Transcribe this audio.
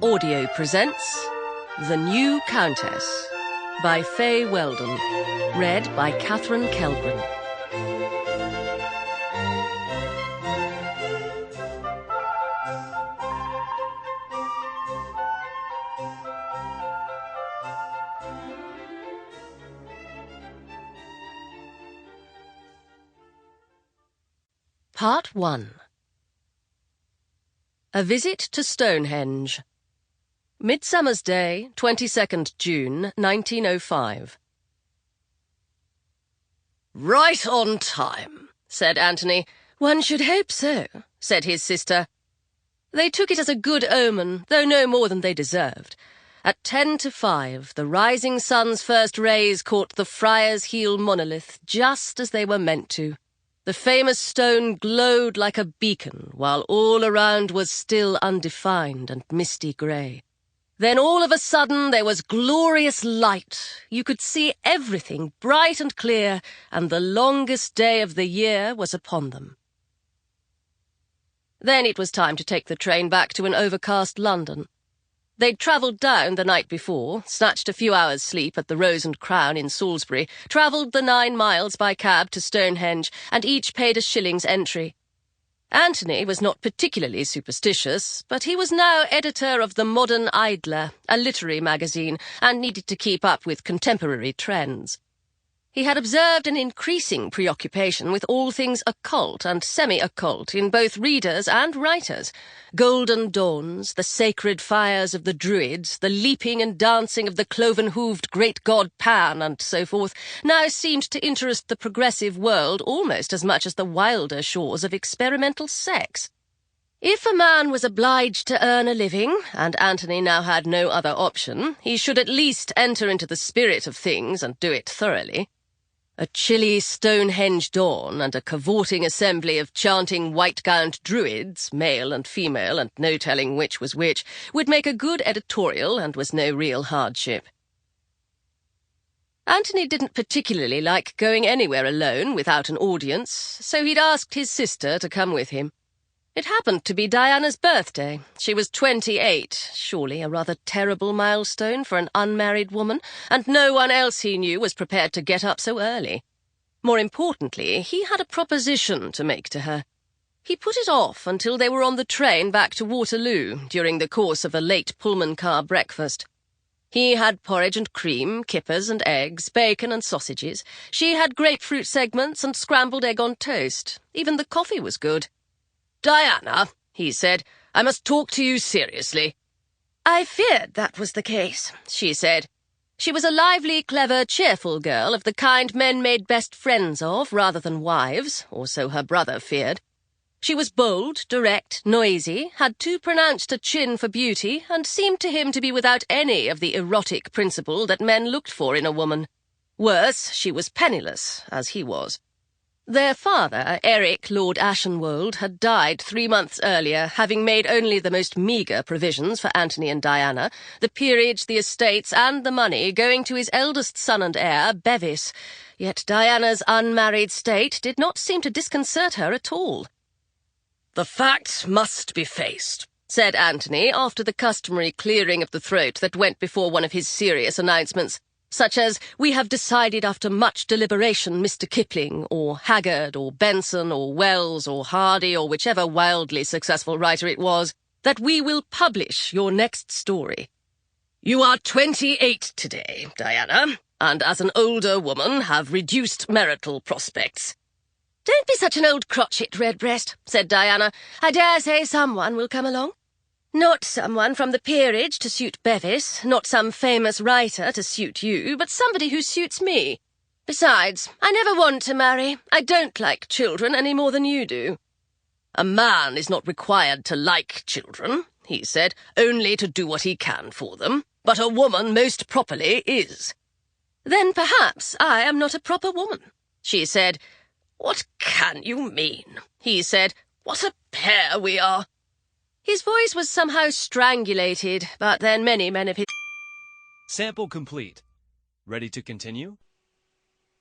Audio presents The New Countess by Fay Weldon, read by Katherine Kellgren. Part 1. A Visit to Stonehenge. Midsummer's Day, 22nd June, 1905. "Right on time," said Anthony. "One should hope so," said his sister. They took it as a good omen, though no more than they deserved. At 10 to 5, the rising sun's first rays caught the Friar's Heel monolith just as they were meant to. The famous stone glowed like a beacon, while all around was still undefined and misty grey. Then all of a sudden there was glorious light. You could see everything bright and clear, and the longest day of the year was upon them. Then it was time to take the train back to an overcast London. They'd travelled down the night before, snatched a few hours' sleep at the Rose and Crown in Salisbury, travelled the 9 miles by cab to Stonehenge, and each paid a shilling's entry. Anthony was not particularly superstitious, but he was now editor of the Modern Idler, a literary magazine, and needed to keep up with contemporary trends. He had observed an increasing preoccupation with all things occult and semi-occult in both readers and writers. Golden dawns, the sacred fires of the Druids, the leaping and dancing of the cloven-hooved great god Pan, and so forth, now seemed to interest the progressive world almost as much as the wilder shores of experimental sex. If a man was obliged to earn a living, and Anthony now had no other option, he should at least enter into the spirit of things and do it thoroughly. A chilly Stonehenge dawn and a cavorting assembly of chanting white-gowned druids, male and female and no telling which was which, would make a good editorial and was no real hardship. Anthony didn't particularly like going anywhere alone without an audience, so he'd asked his sister to come with him. It happened to be Diana's birthday. She was 28, surely a rather terrible milestone for an unmarried woman, and no one else he knew was prepared to get up so early. More importantly, he had a proposition to make to her. He put it off until they were on the train back to Waterloo during the course of a late Pullman car breakfast. He had porridge and cream, kippers and eggs, bacon and sausages. She had grapefruit segments and scrambled egg on toast. Even the coffee was good. "Diana," he said, "I must talk to you seriously." "I feared that was the case," she said. She was a lively, clever, cheerful girl of the kind men made best friends of rather than wives, or so her brother feared. She was bold, direct, noisy, had too pronounced a chin for beauty, and seemed to him to be without any of the erotic principle that men looked for in a woman. Worse, she was penniless, as he was. Their father, Eric Lord Ashenwold, had died 3 months earlier, having made only the most meagre provisions for Anthony and Diana, the peerage, the estates, and the money going to his eldest son and heir, Bevis. Yet Diana's unmarried state did not seem to disconcert her at all. "The facts must be faced," said Anthony, after the customary clearing of the throat that went before one of his serious announcements, such as, "We have decided after much deliberation, Mr. Kipling, or Haggard, or Benson, or Wells, or Hardy, or whichever wildly successful writer it was, that we will publish your next story. You are 28 today, Diana, and as an older woman have reduced marital prospects." "Don't be such an old crotchet, Redbreast," said Diana. "I dare say someone will come along. Not someone from the peerage to suit Bevis, not some famous writer to suit you, but somebody who suits me. Besides, I never want to marry. I don't like children any more than you do." "A man is not required to like children," he said, "only to do what he can for them. But a woman most properly is." "Then perhaps I am not a proper woman," she said. "What can you mean?" he said. "What a pair we are." His voice was somehow strangulated, but then many men of his... Sample complete. Ready to continue?